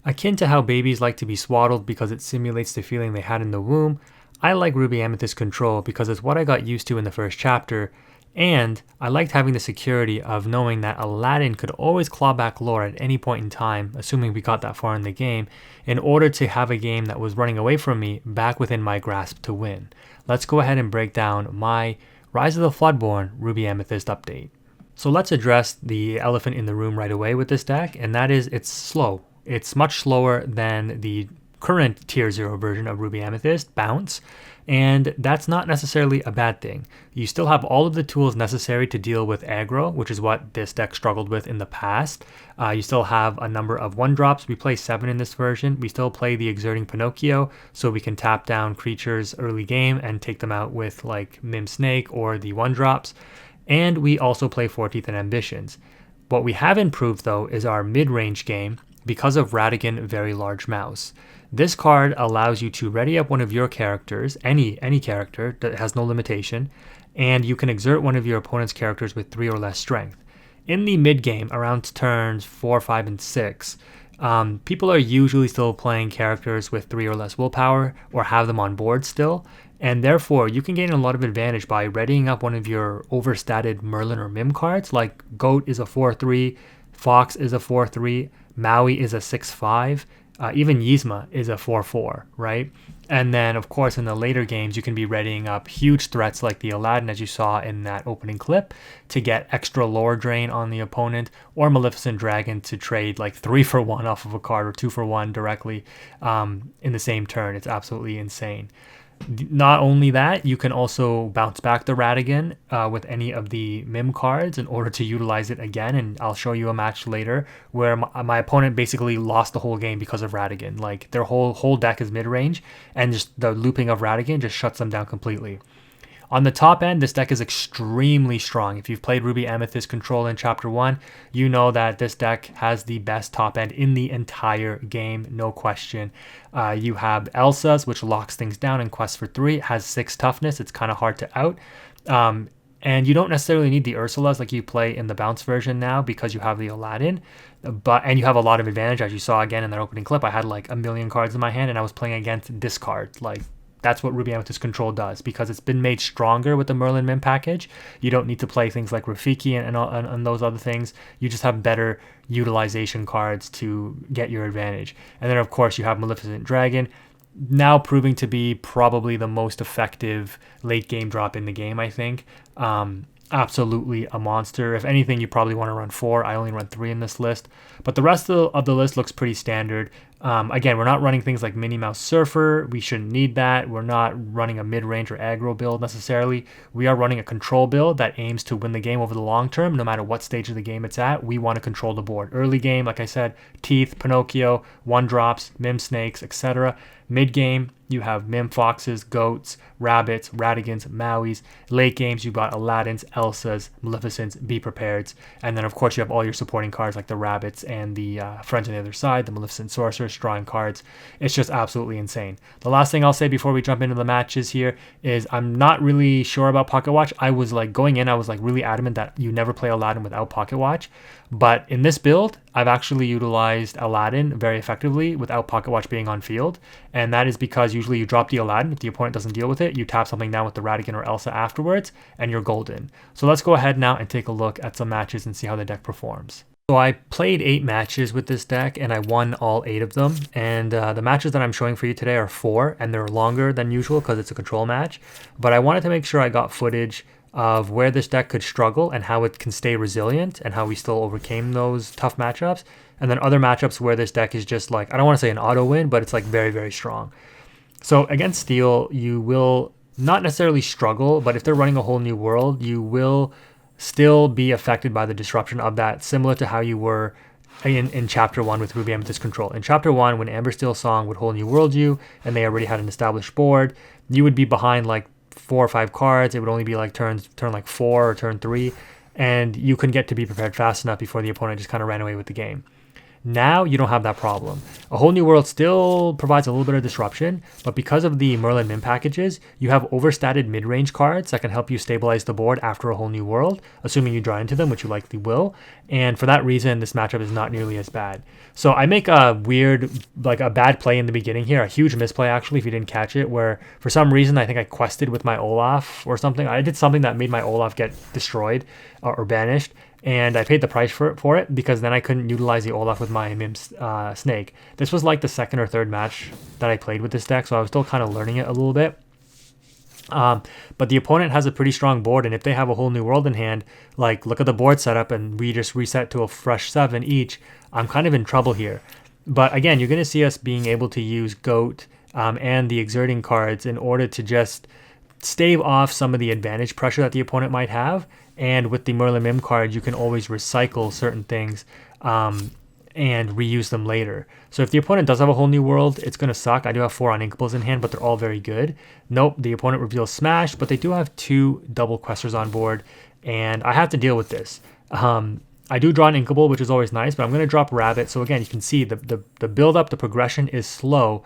Akin to how babies like to be swaddled because it simulates the feeling they had in the womb, I like Ruby Amethyst control because it's what I got used to in the first chapter, and I liked having the security of knowing that Aladdin could always claw back lore at any point in time, assuming we got that far in the game, in order to have a game that was running away from me back within my grasp to win. Let's go ahead and break down my Rise of the Floodborn Ruby Amethyst update. So let's address the elephant in the room right away with this deck, and that is it's slow. It's much slower than the current Tier 0 version of Ruby Amethyst, Bounce, and that's not necessarily a bad thing. You still have all of the tools necessary to deal with aggro, which is what this deck struggled with in the past. You still have a number of 1-drops. We play 7 in this version. We still play the Exerting Pinocchio, so we can tap down creatures early game and take them out with like Mim Snake or the 1-drops. And we also play 4 Teeth and Ambitions. What we have improved though is our mid-range game, because of Ratigan Very Large Mouse. This card allows you to ready up one of your characters, any character that has no limitation, and you can exert one of your opponent's characters with 3 or less strength. In the mid game, around turns 4, 5, and 6, people are usually still playing characters with 3 or less willpower or have them on board still, and therefore you can gain a lot of advantage by readying up one of your overstated Merlin or Mim cards, like Goat is a 4-3, Fox is a 4-3, Maui is a 6-5, even Yzma is a 4-4, right? And then, of course, in the later games, you can be readying up huge threats like the Aladdin, as you saw in that opening clip, to get extra lore drain on the opponent, or Maleficent Dragon to trade like 3 for 1 off of a card or 2 for 1 directly in the same turn. It's absolutely insane. Not only that, you can also bounce back the Ratigan with any of the Mim cards in order to utilize it again, and I'll show you a match later where my opponent basically lost the whole game because of Ratigan. Like, their whole deck is mid-range, and just the looping of Ratigan just shuts them down completely. On the top end, this deck is extremely strong. If you've played Ruby Amethyst Control in Chapter 1, you know that this deck has the best top end in the entire game, no question. You have ELSA's, which locks things down in Quest for 3. It has 6 toughness. It's kind of hard to out. And you don't necessarily need the Ursula's like you play in the Bounce version now because you have the Aladdin. And you have a lot of advantage, as you saw again in that opening clip. I had like a million cards in my hand and I was playing against discard. Like, that's what Ruby Amethyst Control does, because it's been made stronger with the Merlin Mim package. You don't need to play things like Rafiki and those other things. You just have better utilization cards to get your advantage. And then, of course, you have Maleficent Dragon, now proving to be probably the most effective late game drop in the game, I think. Absolutely a monster. If anything, you probably want to run 4. I only run 3 in this list, but the rest of the list looks pretty standard. Again, we're not running things like Minnie Mouse Surfer. We shouldn't need that. We're not running a mid-range or aggro build necessarily. We are running a control build that aims to win the game over the long term, no matter what stage of the game it's at. We want to control the board. Early game, like I said, Teeth, Pinocchio, 1-drops, Mim Snakes, etc. Mid-game, you have Mim Foxes, Goats, Rabbits, Ratigans, Mauis. Late games, you've got Aladdins, Elsas, Maleficents, Be Prepareds. And then, of course, you have all your supporting cards like the Rabbits and the Friends on the other side, the Maleficent Sorceress, drawing cards. It's just absolutely insane. The last thing I'll say before we jump into the matches here is I'm not really sure about Pocket Watch. I was like going in, I was like really adamant that you never play Aladdin without Pocket Watch. But in this build, I've actually utilized Aladdin very effectively without Pocket Watch being on field. And that is because usually you drop the Aladdin. If the opponent doesn't deal with it, you tap something down with the Ratigan or Elsa afterwards, and you're golden. So let's go ahead now and take a look at some matches and see how the deck performs. So I played 8 matches with this deck and I won all 8 of them. And the matches that I'm showing for you today are 4, and they're longer than usual because it's a control match. But I wanted to make sure I got footage of where this deck could struggle and how it can stay resilient and how we still overcame those tough matchups. And then other matchups where this deck is just like, I don't want to say an auto win, but it's like very, very strong. So against Steel, you will not necessarily struggle, but if they're running a whole new world, you will still be affected by the disruption of that, similar to how you were in Chapter 1 with Ruby Amethyst Control. In Chapter 1, when Amber Steel Song would Whole New World you, and they already had an established board, you would be behind like 4 or 5 cards. It would only be like turn like 4 or turn 3, and you couldn't get to be prepared fast enough before the opponent just kind of ran away with the game. Now you don't have that problem. A Whole New World still provides a little bit of disruption, but because of the Merlin Mim packages, you have overstatted mid-range cards that can help you stabilize the board after a Whole New World, assuming you draw into them, which you likely will. And for that reason, this matchup is not nearly as bad. So I make a weird, like a bad play in the beginning here, a huge misplay actually, if you didn't catch it, where for some reason I think I quested with my Olaf or something. I did something that made my Olaf get destroyed or banished. And I paid the price for it because then I couldn't utilize the Olaf with my Mim Snake. This was like the second or third match that I played with this deck, so I was still kind of learning it a little bit. But the opponent has a pretty strong board, and if they have a Whole New World in hand, like look at the board setup and we just reset to a fresh 7 each, I'm kind of in trouble here. But again, you're going to see us being able to use Goat and the Exerting cards in order to just stave off some of the advantage pressure that the opponent might have. And with the Merlin Mim card, you can always recycle certain things and reuse them later. So if the opponent does have a Whole New World, it's going to suck. I do have 4 Uninkables in hand, but they're all very good. Nope, the opponent reveals Smash, but they do have 2 double Questers on board, and I have to deal with this. I do draw an Inkable, which is always nice, but I'm going to drop Rabbit. So again, you can see the build-up, the progression is slow.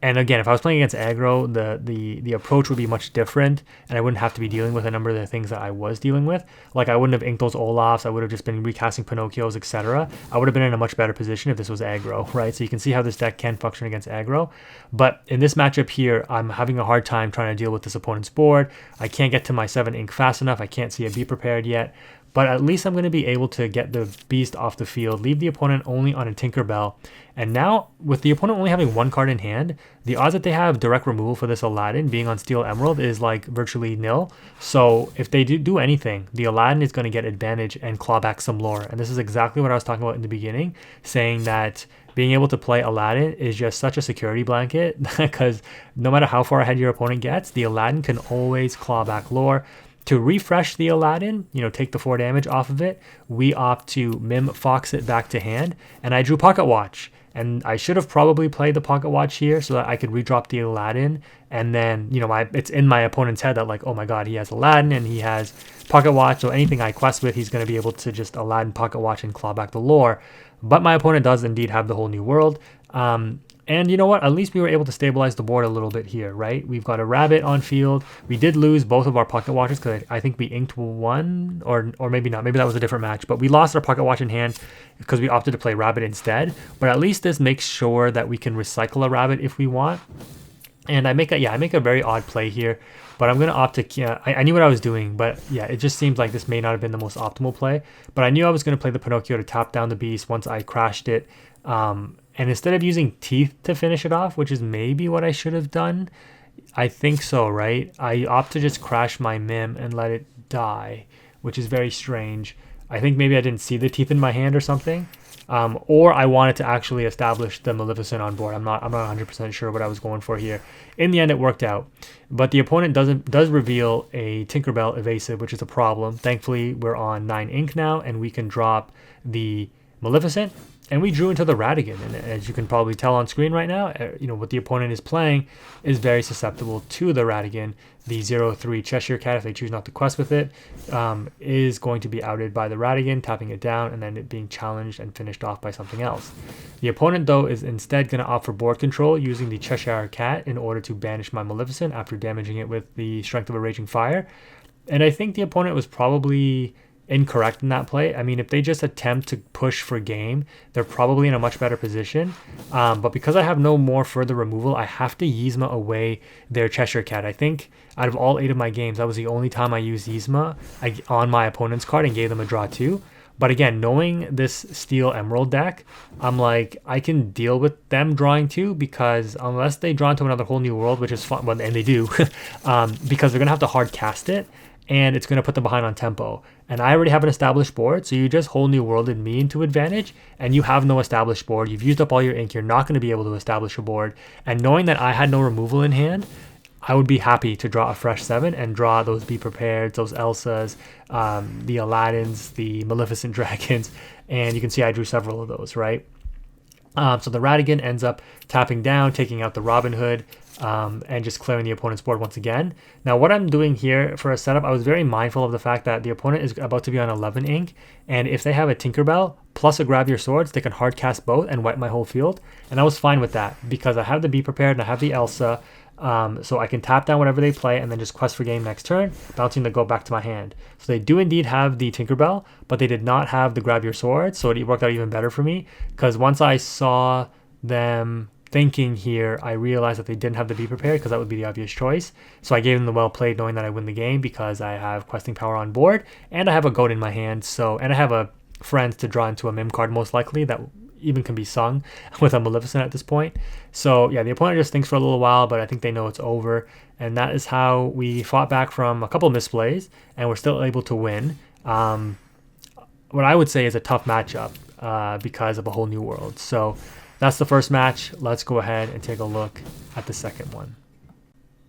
And again, if I was playing against aggro, the approach would be much different, and I wouldn't have to be dealing with a number of the things that I was dealing with. Like I wouldn't have inked those Olafs, I would have just been recasting Pinocchios, etc. I would have been in a much better position if this was aggro, right? So you can see how this deck can function against aggro. But in this matchup here, I'm having a hard time trying to deal with this opponent's board. I can't get to my 7 ink fast enough. I can't see a Be Prepared yet. But at least I'm going to be able to get the Beast off the field, leave the opponent only on a Tinkerbell. And now, with the opponent only having 1 card in hand, the odds that they have direct removal for this Aladdin being on Steel Emerald is like virtually nil. So if they do anything, the Aladdin is going to get advantage and claw back some lore. And this is exactly what I was talking about in the beginning, saying that being able to play Aladdin is just such a security blanket because no matter how far ahead your opponent gets, the Aladdin can always claw back lore. To refresh the Aladdin, take the 4 damage off of it, we opt to Mim Fox it back to hand, and I drew Pocket Watch. And I should have probably played the Pocket Watch here so that I could redrop the Aladdin, and then, it's in my opponent's head that like, oh my god, he has Aladdin and he has Pocket Watch, so anything I quest with, he's going to be able to just Aladdin Pocket Watch and claw back the lore. But my opponent does indeed have the Whole New World. And you know what? At least we were able to stabilize the board a little bit here, right? We've got a Rabbit on field. We did lose both of our Pocket Watches because I think we inked 1, or maybe not. Maybe that was a different match. But we lost our Pocket Watch in hand because we opted to play Rabbit instead. But at least this makes sure that we can recycle a Rabbit if we want. And I make a very odd play here. But I'm going to opt to, I knew what I was doing, but yeah, it just seems like this may not have been the most optimal play. But I knew I was going to play the Pinocchio to tap down the Beast once I crashed it. And instead of using Teeth to finish it off, which is maybe what I should have done, I think so, right? I opt to just crash my Mim and let it die, which is very strange. I think maybe I didn't see the Teeth in my hand or something. Or I wanted to actually establish the Maleficent on board. I'm not 100% sure what I was going for here. In the end, it worked out. But the opponent does reveal a Tinkerbell Evasive, which is a problem. Thankfully, we're on 9 ink now, and we can drop the Maleficent. And we drew into the Ratigan, and as you can probably tell on screen right now, what the opponent is playing is very susceptible to the Ratigan. The 0-3 Cheshire Cat, if they choose not to quest with it, is going to be outed by the Ratigan, tapping it down, and then it being challenged and finished off by something else. The opponent, though, is instead going to opt for board control using the Cheshire Cat in order to banish my Maleficent after damaging it with the Strength of a Raging Fire. And I think the opponent was probably incorrect in that play. I mean, if they just attempt to push for game, they're probably in a much better position. But because I have no more further removal, I have to Yzma away their Cheshire Cat. I think out of all 8 of my games, that was the only time I used Yzma on my opponent's card and gave them a draw 2. But again, knowing this Steel Emerald deck, I'm like, I can deal with them drawing 2 because unless they draw into another Whole New World, which is fun, well, and they do, because they're going to have to hard cast it, and it's going to put them behind on tempo. And I already have an established board, so you just Whole New Worlded me into advantage, and you have no established board. You've used up all your ink. You're not going to be able to establish a board. And knowing that I had no removal in hand, I would be happy to draw a fresh 7 and draw those Be Prepared, those Elsas, the Aladdins, the Maleficent Dragons, and you can see I drew several of those, right? So the Ratigan ends up tapping down, taking out the Robin Hood, and just clearing the opponent's board once again. Now what I'm doing here for a setup, I was very mindful of the fact that the opponent is about to be on 11 ink, and if they have a Tinkerbell plus a Grab Your Swords, they can hard cast both and wipe my whole field, and I was fine with that because I have the Be Prepared and I have the Elsa, so I can tap down whatever they play and then just quest for game next turn, bouncing the goat back to my hand. So they do indeed have the Tinkerbell, but they did not have the Grab Your Sword, so it worked out even better for me, because once I saw them thinking here, I realized that they didn't have the Be Prepared because that would be the obvious choice. So I gave them the well played, knowing that I win the game because I have questing power on board and I have a goat in my hand. So, and I have a friend to draw into a Mim card most likely that even can be sung with a Maleficent at this point. So yeah, the opponent just thinks for a little while, but I think they know it's over. And that is how we fought back from a couple of misplays and we're still able to win. What I would say is a tough matchup because of a whole new world. So that's the first match. Let's go ahead and take a look at the second one.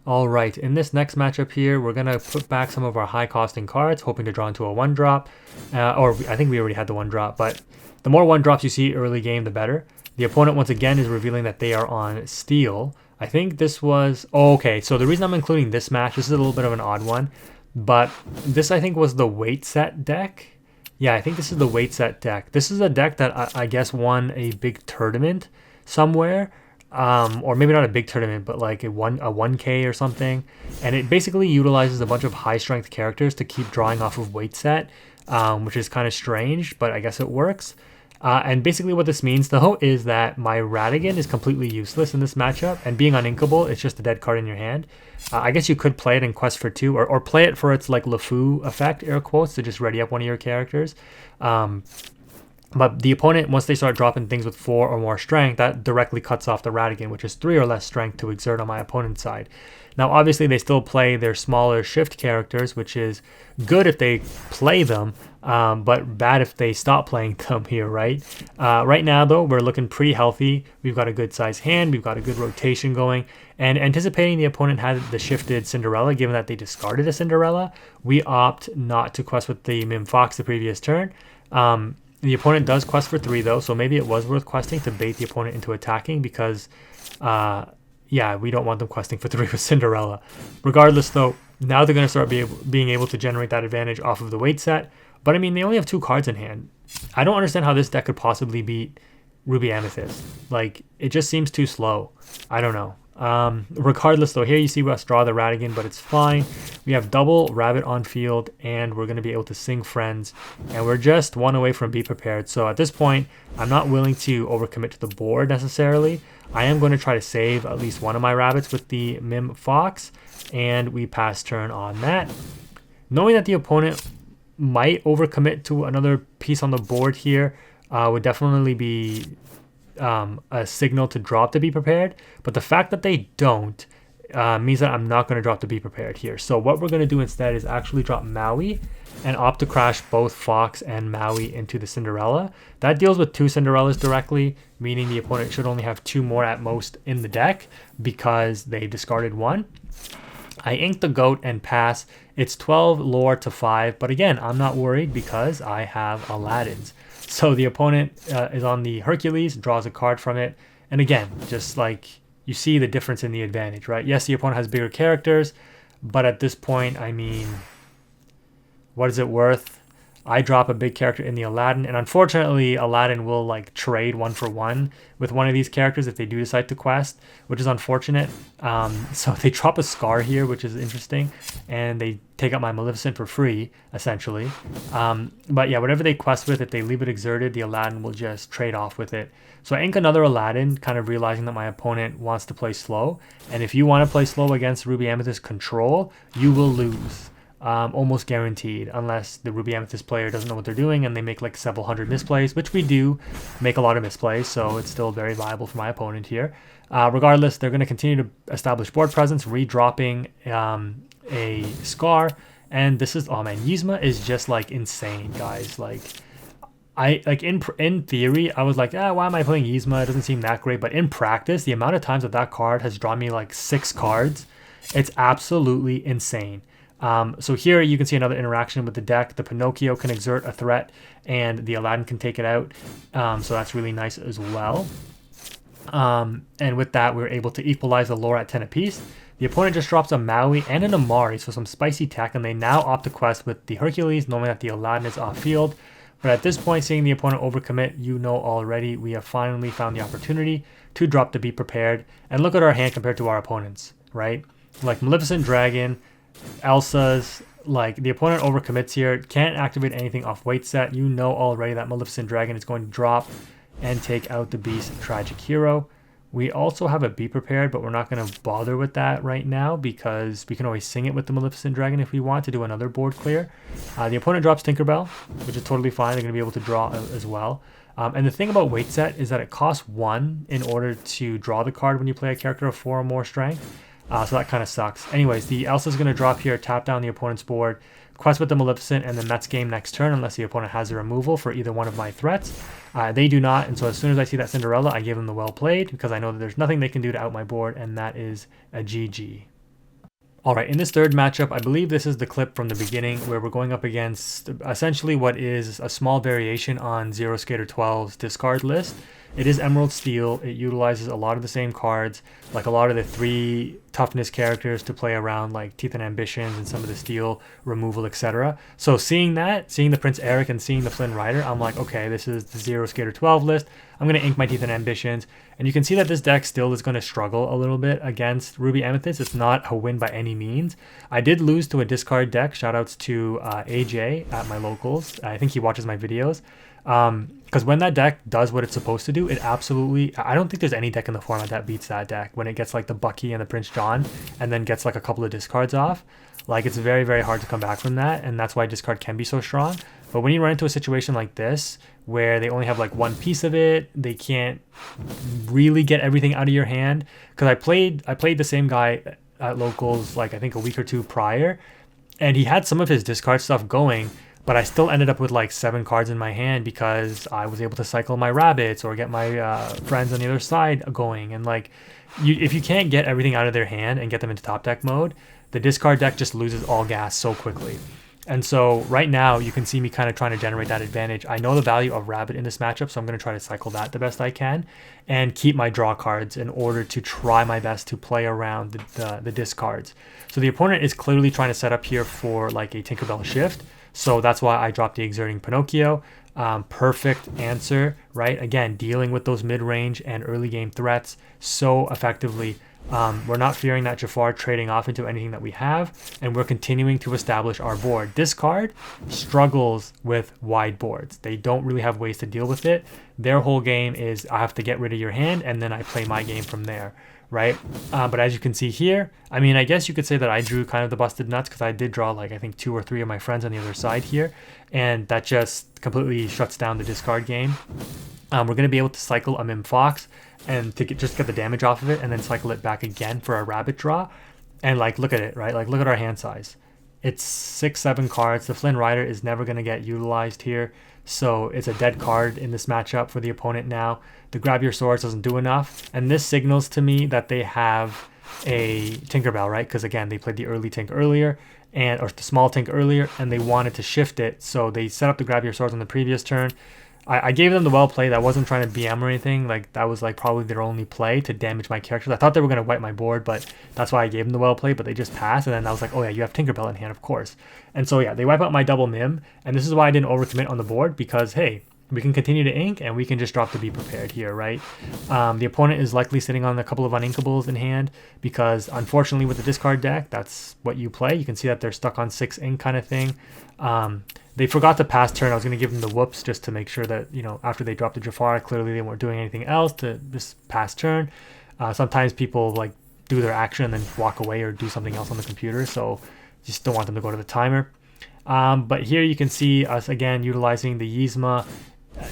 All right, in this next matchup here, we're going to put back some of our high costing cards, hoping to draw into a 1-drop. Or I think we already had the 1-drop, but the more 1-drops you see early game, the better. The opponent, once again, is revealing that they are on steel. I think this was... Oh, okay, so the reason I'm including this match, this is a little bit of an odd one, but this, I think, was the weight set deck. Yeah, I think this is the weight set deck. This is a deck that I guess won a big tournament somewhere. Or maybe not a big tournament, but like a 1K or something. And it basically utilizes a bunch of high strength characters to keep drawing off of weight set, which is kind of strange, but I guess it works. And basically what this means though is that my Ratigan is completely useless in this matchup, and being uninkable, it's just a dead card in your hand. I guess you could play it in Quest for 2, or play it for its like LeFou effect, air quotes, to just ready up one of your characters. But the opponent, once they start dropping things with 4 or more strength, that directly cuts off the Ratigan, which is 3 or less strength to exert on my opponent's side. Now, obviously, they still play their smaller shift characters, which is good if they play them, but bad if they stop playing them here, right? Right now, though, we're looking pretty healthy. We've got a good size hand. We've got a good rotation going. And anticipating the opponent had the shifted Cinderella, given that they discarded a Cinderella, we opt not to quest with the Mim Fox the previous turn. The opponent does quest for 3 though, so maybe it was worth questing to bait the opponent into attacking because, yeah, we don't want them questing for 3 with Cinderella. Regardless though, now they're going to start being able to generate that advantage off of the weight set. But I mean, they only have 2 cards in hand. I don't understand how this deck could possibly beat Ruby Amethyst. Like, it just seems too slow. I don't know. Regardless though, here you see us draw the Ratigan, but it's fine. We have double rabbit on field and we're going to be able to sing friends, and we're just 1 away from Be Prepared. So at this point, I'm not willing to overcommit to the board necessarily. I am going to try to save at least one of my rabbits with the Mim Fox, and we pass turn on that. Knowing that the opponent might overcommit to another piece on the board here would definitely be a signal to drop to Be Prepared, but the fact that they don't means that I'm not going to drop to Be Prepared here. So what we're going to do instead is actually drop Maui and opt to crash both Fox and Maui into the Cinderella. That deals with 2 Cinderellas directly, meaning the opponent should only have 2 more at most in the deck because they discarded 1. I ink the goat and pass. It's 12 lore to 5, but again, I'm not worried because I have Aladdin's. So the opponent is on the Hercules, draws a card from it, and again, just like you see the difference in the advantage, right? Yes, the opponent has bigger characters, but at this point, I mean, what is it worth? I drop a big character in the Aladdin, and unfortunately, Aladdin will like trade 1 for 1 with one of these characters if they do decide to quest, which is unfortunate. So they drop a Scar here, which is interesting, and they take out my Maleficent for free, essentially. But yeah, whatever they quest with, if they leave it exerted, the Aladdin will just trade off with it. So I ink another Aladdin, kind of realizing that my opponent wants to play slow, and if you want to play slow against Ruby Amethyst control, you will lose. Almost guaranteed, unless the Ruby Amethyst player doesn't know what they're doing and they make like several hundred misplays, which we do make a lot of misplays, so it's still very viable for my opponent here. Regardless, they're going to continue to establish board presence, redropping a Scar, and this is, oh man, Yzma is just like insane, guys. Like, in theory, I was like, why am I playing Yzma? It doesn't seem that great, but in practice, the amount of times that card has drawn me like 6 cards It's absolutely insane. So here you can see another interaction with the deck. The Pinocchio can exert a threat and the Aladdin can take it out. So that's really nice as well. And with that, we were able to equalize the lore at 10 apiece. The opponent just drops a Maui and an Amari, so some spicy tech, and they now opt to quest with the Hercules, knowing that the Aladdin is off field. But at this point, seeing the opponent overcommit, you know already, we have finally found the opportunity to drop the Be Prepared. And look at our hand compared to our opponents, right? Like Maleficent Dragon, Elsa's, like the opponent overcommits here, can't activate anything off weight set. You know already that Maleficent Dragon is going to drop and take out the Beast Tragic Hero. We also have a Be Prepared, but we're not going to bother with that right now because we can always sing it with the Maleficent Dragon if we want to do another board clear. The opponent drops Tinkerbell, which is totally fine. They're going to be able to draw as well. And the thing about weight set is that it costs 1 in order to draw the card when you play a character of 4 or more strength. So that kind of sucks. Anyways, the Elsa is going to drop here, tap down the opponent's board, quest with the Maleficent, and then that's game next turn unless the opponent has a removal for either one of my threats. They do not, and so as soon as I see that Cinderella, I give them the well played because I know that there's nothing they can do to out my board, and that is a GG. Alright, in this third matchup, I believe this is the clip from the beginning where we're going up against essentially what is a small variation on Zero Skater 12's discard list. It is Emerald Steel. It utilizes a lot of the same cards, like a lot of the 3 toughness characters to play around, like Teeth and Ambitions and some of the steel removal, etc. So seeing that, seeing the Prince Eric and seeing the Flynn Rider, I'm like, okay, this is the Zero Skater 12 list. I'm going to ink my Teeth and Ambitions. And you can see that this deck still is going to struggle a little bit against Ruby Amethyst. It's not a win by any means. I did lose to a discard deck. Shoutouts to AJ at my locals. I think he watches my videos. Because when that deck does what it's supposed to do, it absolutely, I don't think there's any deck in the format that beats that deck when it gets like the Bucky and the Prince John and then gets like a couple of discards off. Like it's very, very hard to come back from that, and that's why discard can be so strong. But when you run into a situation like this where they only have like one piece of it, they can't really get everything out of your hand. Because I played the same guy at locals like I think a week or 2 prior, and he had some of his discard stuff going, but I still ended up with like 7 cards in my hand because I was able to cycle my rabbits or get my friends on the other side going. And like, if you can't get everything out of their hand and get them into top deck mode, the discard deck just loses all gas so quickly. And so right now you can see me kind of trying to generate that advantage. I know the value of rabbit in this matchup, so I'm going to try to cycle that the best I can and keep my draw cards in order to try my best to play around the discards. So the opponent is clearly trying to set up here for like a Tinkerbell shift. So that's why I dropped the Exerting Pinocchio. Perfect answer, right? Again, dealing with those mid-range and early game threats so effectively. We're not fearing that Jafar trading off into anything that we have, and we're continuing to establish our board. This card struggles with wide boards. They don't really have ways to deal with it. Their whole game is I have to get rid of your hand, and then I play my game from there, right? But as you can see here, I mean, I guess you could say that I drew kind of the busted nuts because I did draw like I think 2 or 3 of my friends on the other side here, and that just completely shuts down the discard game. We're going to be able to cycle a Mim Fox and to just get the damage off of it and then cycle it back again for a rabbit draw. And like, look at it, right? Like, look at our hand size. It's 6-7 cards. The Flynn Rider is never going to get utilized here. So it's a dead card in this matchup for the opponent now. The Grab Your Swords doesn't do enough. And this signals to me that they have a Tinkerbell, right? Because again, they played the early Tink earlier, or the small Tink earlier, and they wanted to shift it. So they set up the Grab Your Swords on the previous turn. I gave them the well play. That wasn't trying to BM or anything. Like that was like probably their only play to damage my characters. I thought they were going to wipe my board, but that's why I gave them the well play, but they just passed. And then I was like, oh yeah, you have Tinkerbell in hand, of course. And so yeah, they wipe out my double Mim. And this is why I didn't overcommit on the board because, hey, we can continue to ink and we can just drop the Be Prepared here, right? The opponent is likely sitting on a couple of uninkables in hand because unfortunately with the discard deck, that's what you play. You can see that they're stuck on 6 ink kind of thing. They forgot to pass turn. I was going to give them the whoops just to make sure that, you know, after they dropped the Jafar, clearly they weren't doing anything else to this pass turn. Sometimes people like do their action and then walk away or do something else on the computer. So just don't want them to go to the timer. But here you can see us again utilizing the Yzma,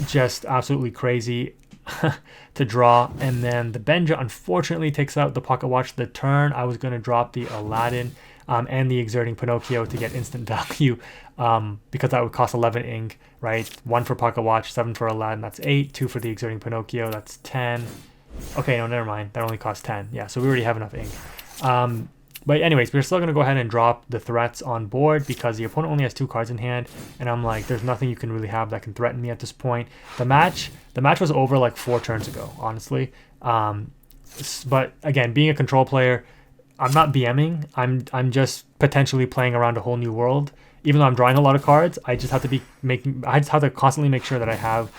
just absolutely crazy to draw. And then the Benja unfortunately takes out the Pocket Watch the turn. I was going to drop the Aladdin and the Exerting Pinocchio to get instant value because that would cost 11 ink, right? 1 for Pocket Watch, 7 for Aladdin, that's 8. 2 for the Exerting Pinocchio, that's 10. Okay, no, never mind. That only costs 10. Yeah, so we already have enough ink. But anyways, we're still going to go ahead and drop the threats on board because the opponent only has 2 cards in hand. And I'm like, there's nothing you can really have that can threaten me at this point. The match was over like 4 turns ago, honestly. But again, being a control player, I'm not BMing. I'm just potentially playing around a whole new world. Even though I'm drawing a lot of cards, I just have to constantly make sure that I have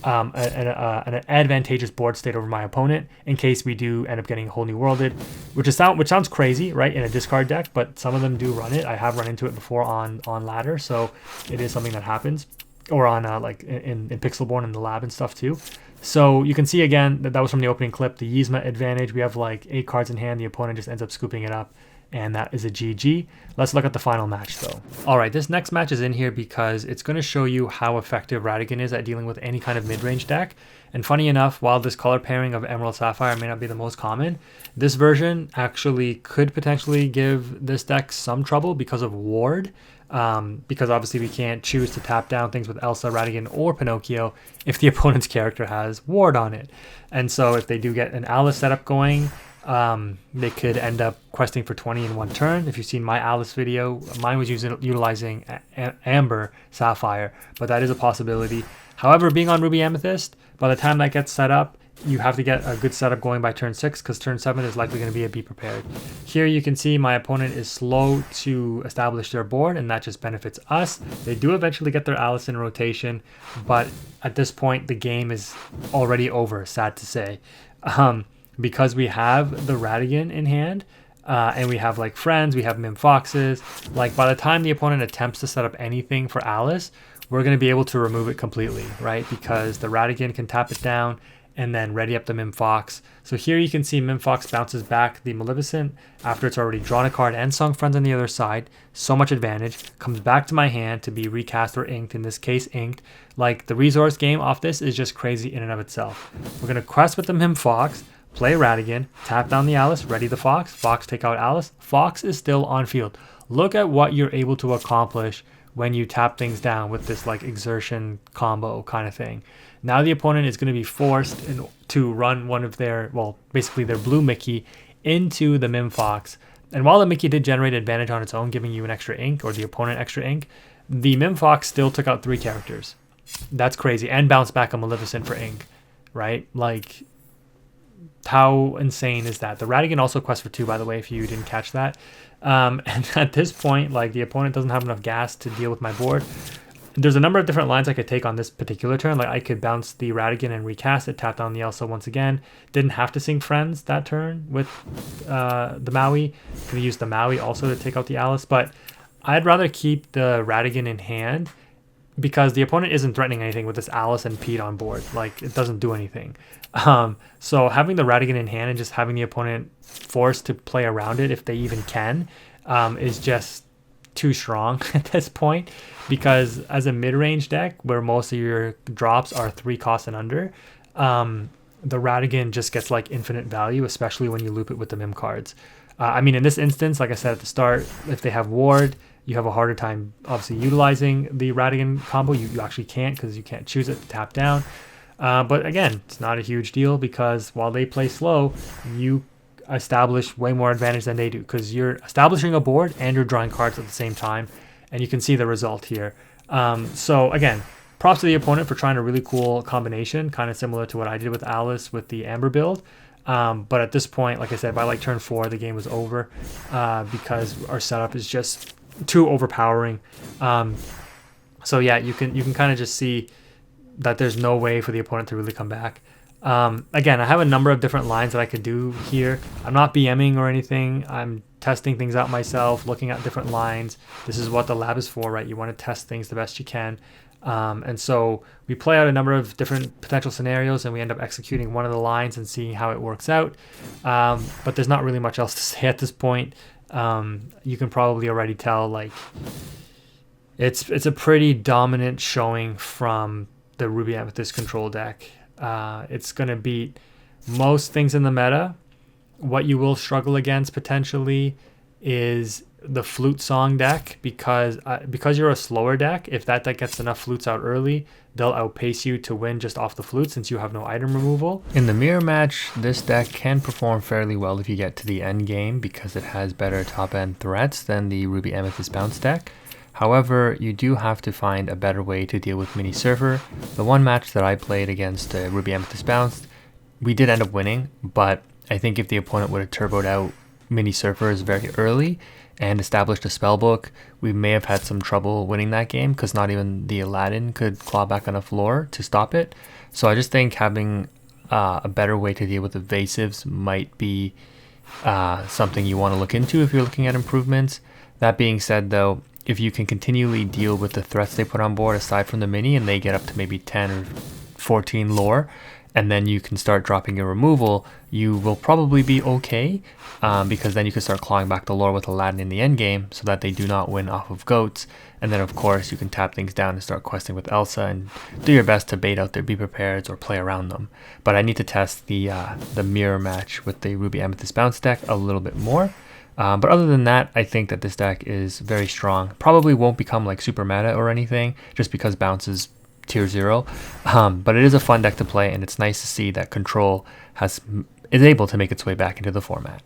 an advantageous board state over my opponent in case we do end up getting a whole new worlded, which sounds crazy, right, in a discard deck, but some of them do run it. I have run into it before on ladder, so it is something that happens, or on like in Pixelborn in the lab and stuff too. So you can see again that was from the opening clip, the Yzma advantage. We have like 8 cards in hand. The opponent just ends up scooping it up, and that is a GG. Let's look at the final match though. All right, this next match is in here because it's going to show you how effective Ratigan is at dealing with any kind of mid-range deck. And funny enough, while this color pairing of Emerald Sapphire may not be the most common, this version actually could potentially give this deck some trouble because of Ward. Because obviously we can't choose to tap down things with Elsa, Ratigan, or Pinocchio if the opponent's character has Ward on it. And so if they do get an Alice setup going, they could end up questing for 20 in 1 turn. If you've seen my Alice video, mine was utilizing Amber Sapphire, but that is a possibility. However, being on Ruby Amethyst, by the time that gets set up, you have to get a good setup going by turn 6 because turn 7 is likely going to be a be prepared. Here you can see my opponent is slow to establish their board, and that just benefits us. They do eventually get their Alice in rotation, but at this point the game is already over, sad to say. Because we have the Ratigan in hand, and we have like friends, we have Mim Foxes, like by the time the opponent attempts to set up anything for Alice, we're going to be able to remove it completely, right? Because the Ratigan can tap it down and then ready up the Mim Fox. So here you can see Mim Fox bounces back the Maleficent after it's already drawn a card and sung Friends on the other side. So much advantage. Comes back to my hand to be recast or inked, in this case inked. Like the resource game off this is just crazy in and of itself. We're going to quest with the Mim Fox, play Ratigan, tap down the Alice, ready the Fox, Fox take out Alice, Fox is still on field. Look at what you're able to accomplish when you tap things down with this like exertion combo kind of thing. Now the opponent is going to be forced to run one of their, well, basically their blue Mickey into the Mim Fox. And while the Mickey did generate advantage on its own, giving you an extra ink, or the opponent extra ink, the Mim Fox still took out 3 characters. That's crazy. And bounced back a Maleficent for ink, right? Like, how insane is that? The Ratigan also quests for 2, by the way, if you didn't catch that. And at this point, like, the opponent doesn't have enough gas to deal with my board. There's a number of different lines I could take on this particular turn. Like, I could bounce the Ratigan and recast it, tap down the Elsa once again. Didn't have to sing Friends that turn with the Maui. Could use the Maui also to take out the Alice. But I'd rather keep the Ratigan in hand because the opponent isn't threatening anything with this Alice and Pete on board. Like, it doesn't do anything. So having the Ratigan in hand and just having the opponent forced to play around it if they even can is just too strong at this point, because as a mid-range deck where most of your drops are 3 costs and under, the Ratigan just gets like infinite value, especially when you loop it with the Mim cards. I mean, in this instance, like I said at the start, if they have Ward, you have a harder time obviously utilizing the Ratigan combo. You actually can't, because you can't choose it to tap down. But again, it's not a huge deal because while they play slow, you establish way more advantage than they do, because you're establishing a board and you're drawing cards at the same time, and you can see the result here. So again, props to the opponent for trying a really cool combination, kind of similar to what I did with Alice with the Amber build. But at this point, like I said, by like turn 4, the game was over because our setup is just too overpowering. So yeah, you can kind of just see that there's no way for the opponent to really come back. Again, I have a number of different lines that I could do here. I'm not BMing or anything. I'm testing things out myself, looking at different lines. This is what the lab is for, right? You want to test things the best you can. And so we play out a number of different potential scenarios, and we end up executing one of the lines and seeing how it works out. But there's not really much else to say at this point. You can probably already tell, like, it's a pretty dominant showing from the Ruby Amethyst control deck. It's going to beat most things in the meta. What you will struggle against potentially is the flute song deck because you're a slower deck. If that deck gets enough flutes out early, they'll outpace you to win just off the flute since you have no item removal. In the mirror match, this deck can perform fairly well if you get to the end game because it has better top end threats than the Ruby Amethyst bounce deck. However, you do have to find a better way to deal with Mini Surfer. The one match that I played against Ruby Amethyst Bounced, we did end up winning, but I think if the opponent would have turboed out Mini Surfers very early and established a spellbook, we may have had some trouble winning that game because not even the Aladdin could claw back on the floor to stop it. So I just think having a better way to deal with evasives might be something you want to look into if you're looking at improvements. That being said though, if you can continually deal with the threats they put on board aside from the mini and they get up to maybe 10 or 14 lore, and then you can start dropping your removal, you will probably be okay because then you can start clawing back the lore with Aladdin in the end game so that they do not win off of goats. And then of course you can tap things down and start questing with Elsa and do your best to bait out their Be Prepareds or play around them. But I need to test the mirror match with the Ruby Amethyst bounce deck a little bit more. But other than that, I think that this deck is very strong. Probably won't become like super meta or anything just because bounce is tier 0. But it is a fun deck to play, and it's nice to see that Control is able to make its way back into the format.